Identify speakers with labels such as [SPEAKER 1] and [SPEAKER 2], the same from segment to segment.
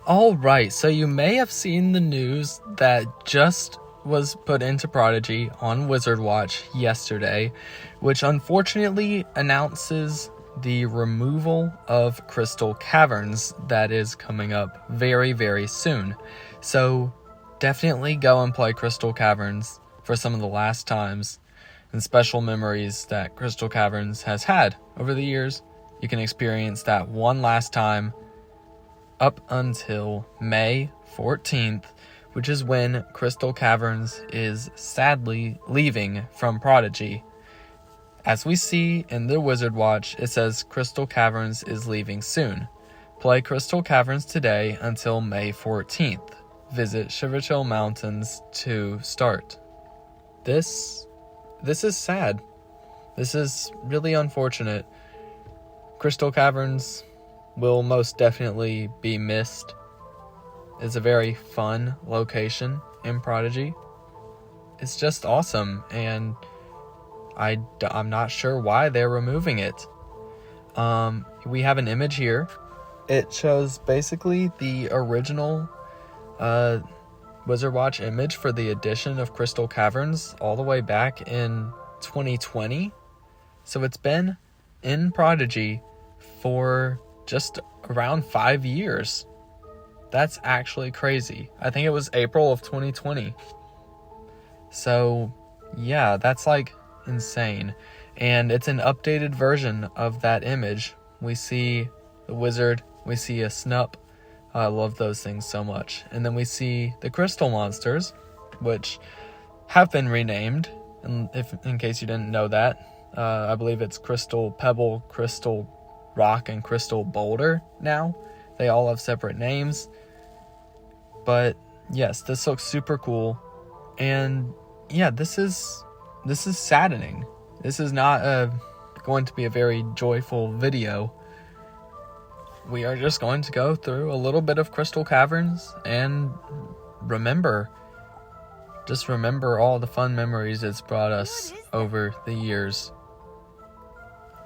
[SPEAKER 1] Alright, so you may have seen the news that just was put into Prodigy on Wizard Watch yesterday, which unfortunately announces the removal of Crystal Caverns that is coming up very, very soon. So definitely go and play Crystal Caverns for some of the last times and special memories that Crystal Caverns has had over the years. You can experience that one last time up until May 14th, which is when Crystal Caverns is sadly leaving from Prodigy. As we see in the Wizard Watch, it says Crystal Caverns is leaving soon. Play Crystal Caverns today until May 14th. Visit Shiverchill Mountains to start. This is sad. This is really unfortunate. Crystal Caverns will most definitely be missed. It's a very fun location in Prodigy. It's just awesome, and I'm not sure why they're removing it. We have an image here. It shows basically the original Wizard Watch image for the addition of Crystal Caverns all the way back in 2020. So it's been in Prodigy for just around 5 years. That's actually crazy. I think it was April of 2020. So yeah, that's like insane. And it's an updated version of that image. We see the wizard, we see a snup. I love those things so much. And then we see the crystal monsters, which have been renamed. And in case you didn't know that, I believe it's Crystal Pebble, Crystal Rock, and Crystal Boulder now. They all have separate names. But yes, this looks super cool. And yeah, this is saddening. This is not going to be a very joyful video. We are just going to go through a little bit of Crystal Caverns and remember all the fun memories it's brought us over the years.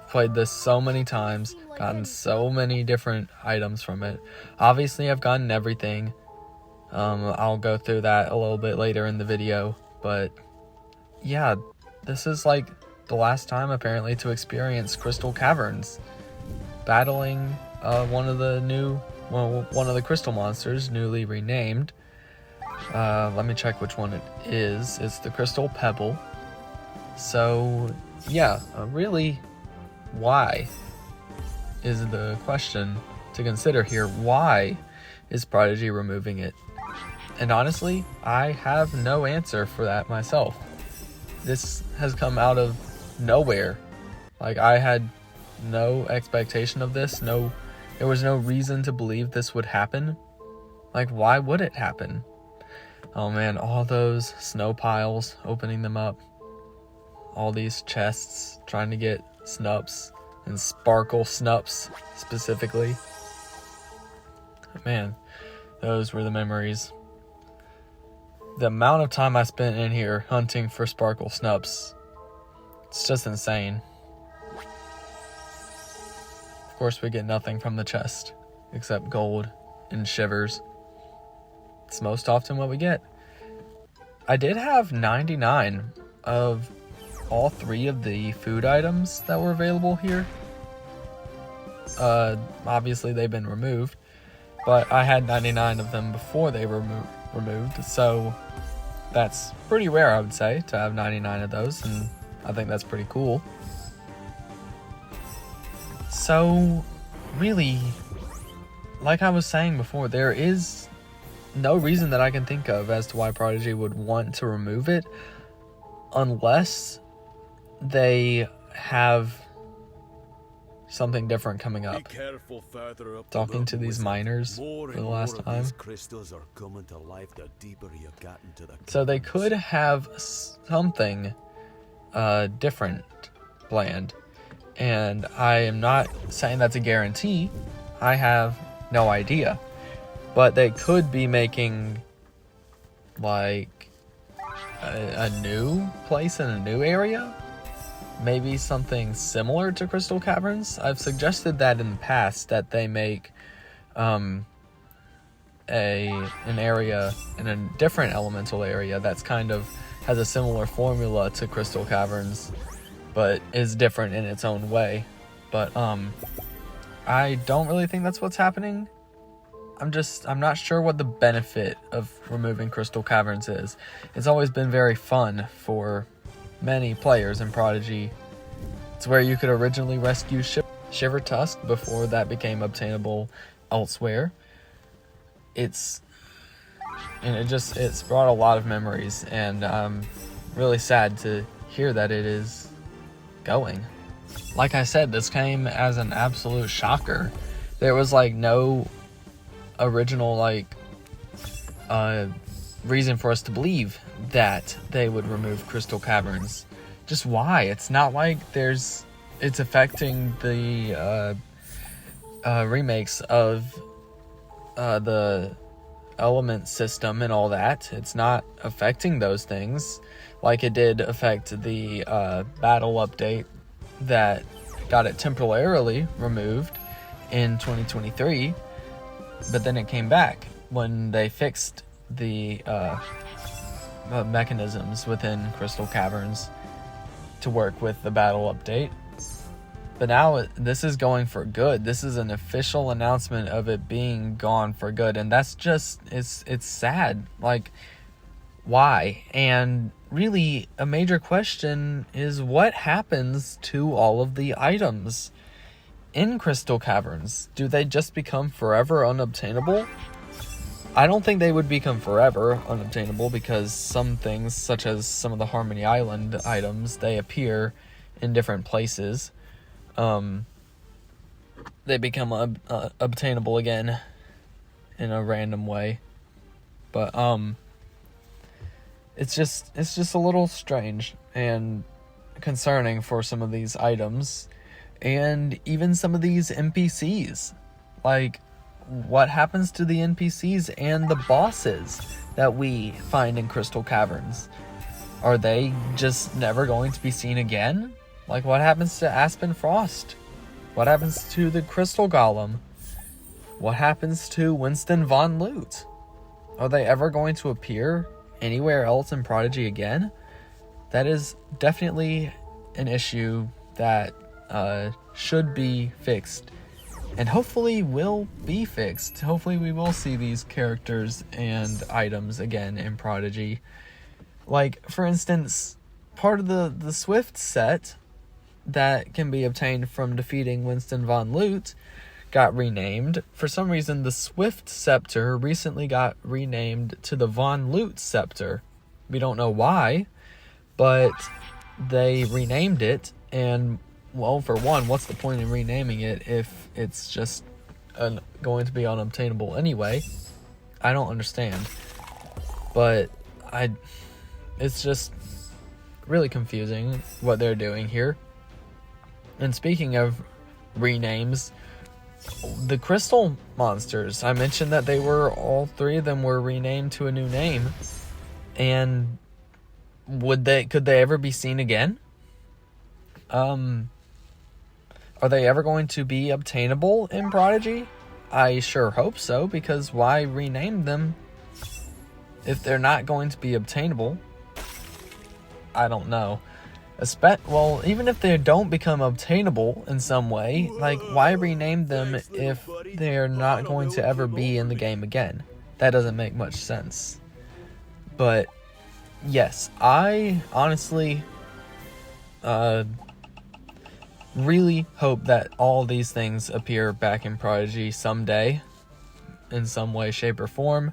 [SPEAKER 1] Played this so many times, gotten so many different items from it. Obviously, I've gotten everything. I'll go through that a little bit later in the video, but yeah, this is like the last time apparently to experience Crystal Caverns, battling one of the crystal monsters, newly renamed. Let me check which one it is. It's the Crystal Pebble. So yeah, really, why is the question to consider here. Why is Prodigy removing it? And honestly, I have no answer for that myself. This has come out of nowhere. Like, I had no expectation of this. There was no reason to believe this would happen. Like, why would it happen? Oh man, all those snow piles, opening them up. All these chests, trying to get snups, and sparkle snups specifically. Man, those were the memories. The amount of time I spent in here hunting for sparkle snups, it's just insane. Of course, we get nothing from the chest except gold and shivers. It's most often what we get. I did have 99 of all 3 of the food items that were available here. Obviously they've been removed, but I had 99 of them before they were removed, so that's pretty rare, I would say, to have 99 of those, and I think that's pretty cool. So really, like I was saying before, there is no reason that I can think of as to why Prodigy would want to remove it, unless they have something different coming up. Talking to these miners for the last time. So they could have something different planned. And I am not saying that's a guarantee. I have no idea. But they could be making like a new place in a new area. Maybe something similar to Crystal Caverns. I've suggested that in the past, that they make an area in a different elemental area that's kind of has a similar formula to Crystal Caverns, but is different in its own way. But I don't really think that's what's happening. I'm not sure what the benefit of removing Crystal Caverns is. It's always been very fun for many players in Prodigy. It's where you could originally rescue Shiver Tusk before that became obtainable elsewhere. It's brought a lot of memories, and I'm really sad to hear that it is going. Like I said, this came as an absolute shocker. There was like no original reason for us to believe that they would remove Crystal Caverns. Just why? It's not like it's affecting the remakes of the element system and all that. It's not affecting those things like it did affect the battle update that got it temporarily removed in 2023, but then it came back when they fixed the mechanisms within Crystal Caverns to work with the battle update. But now this is going for good. This is an official announcement of it being gone for good, and that's just it's sad. Like, why? And really, a major question is what happens to all of the items in Crystal Caverns? Do they just become forever unobtainable? I don't think they would become forever unobtainable, because some things, such as some of the Harmony Island items, they appear in different places. They become obtainable again in a random way. But it's just a little strange and concerning for some of these items, and even some of these NPCs. Like, what happens to the NPCs and the bosses that we find in Crystal Caverns? Are they just never going to be seen again? Like, what happens to Aspen Frost? What happens to the Crystal Golem? What happens to Winston Von Lute? Are they ever going to appear anywhere else in Prodigy again? That is definitely an issue that should be fixed, and hopefully will be fixed. Hopefully we will see these characters and items again in Prodigy. Like, for instance, part of the Swift set that can be obtained from defeating Winston Von Lute got renamed. For some reason, the Swift Scepter recently got renamed to the Von Lute Scepter. We don't know why, but they renamed it, and, well, for one, what's the point in renaming it if it's just going to be unobtainable anyway? I don't understand. But it's just really confusing what they're doing here. And speaking of renames, the crystal monsters, I mentioned that all three of them were renamed to a new name. And could they ever be seen again? Are they ever going to be obtainable in Prodigy? I sure hope so, because why rename them if they're not going to be obtainable? I don't know. Well, even if they don't become obtainable in some way, like, why rename them if they're not going to ever be in the game again? That doesn't make much sense. But yes, I honestly really hope that all these things appear back in Prodigy someday, in some way, shape, or form.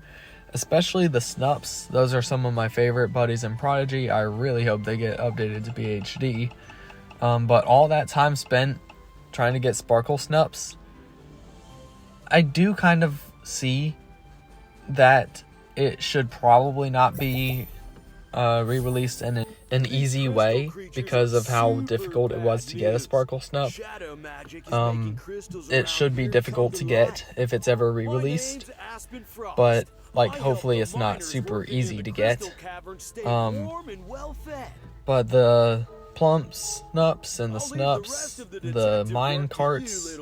[SPEAKER 1] Especially the Snups. Those are some of my favorite buddies in Prodigy. I really hope they get updated to PhD. But all that time spent trying to get Sparkle Snups, I do kind of see that it should probably not be re-released in an easy way because of how difficult it was to get a Sparkle Snup. It should be difficult to get if it's ever re-released, but like, hopefully it's not super easy to get. But the Plump Snups and the Snups, the Mine Carts,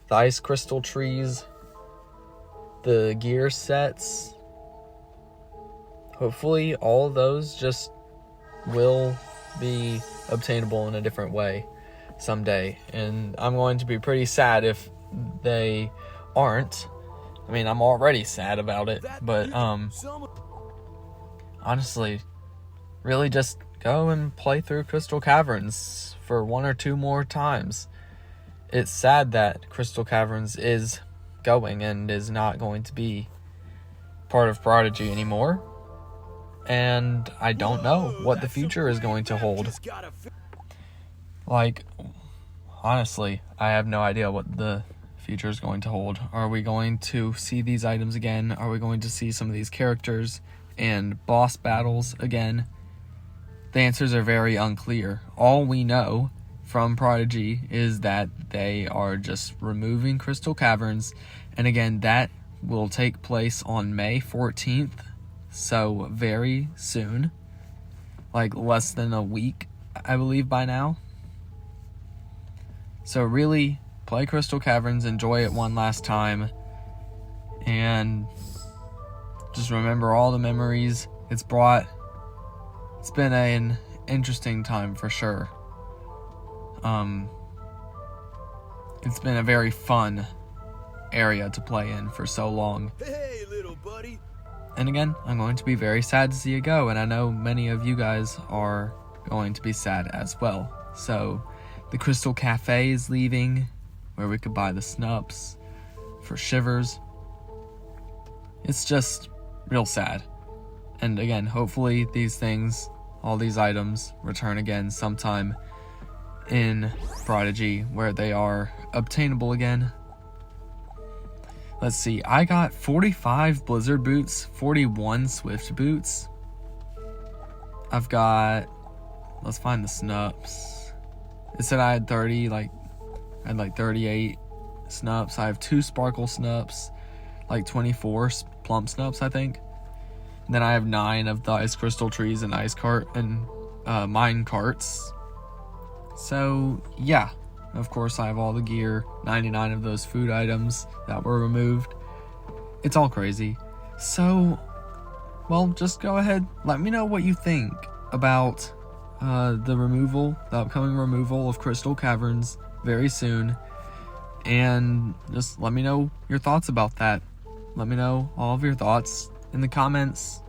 [SPEAKER 1] the Ice Crystal Trees, the gear sets, hopefully all of those just will be obtainable in a different way someday. And I'm going to be pretty sad if they aren't. I mean, I'm already sad about it, but honestly, really just go and play through Crystal Caverns for 1 or 2 more times. It's sad that Crystal Caverns is going and is not going to be part of Prodigy anymore. And I don't know what the future is going to hold. Like, honestly, I have no idea what the future is going to hold. Are we going to see these items again? Are we going to see some of these characters and boss battles again? The answers are very unclear. All we know from Prodigy is that they are just removing Crystal Caverns, and again, that will take place on May 14th, so very soon, like less than a week, I believe, by now. So really, play Crystal Caverns, enjoy it one last time, and just remember all the memories it's brought. It's been an interesting time for sure. It's been a very fun area to play in for so long.
[SPEAKER 2] Hey, little buddy.
[SPEAKER 1] And again, I'm going to be very sad to see it go, and I know many of you guys are going to be sad as well. So, the Crystal Cafe is leaving, where we could buy the snups for shivers. It's just real sad. And again, hopefully these things, all these items, return again sometime in Prodigy where they are obtainable again. Let's see, I got 45 Blizzard boots, 41 Swift boots. I've got, let's find the snups. It said I had 30, I had 38 snups. I have 2 sparkle snups, 24 plump snups, I think. And then I have 9 of the ice crystal trees and ice cart and mine carts. So yeah, of course I have all the gear, 99 of those food items that were removed. It's all crazy. So, well, just go ahead, let me know what you think about the upcoming removal of Crystal Caverns very soon. And just let me know your thoughts about that. Let me know all of your thoughts in the comments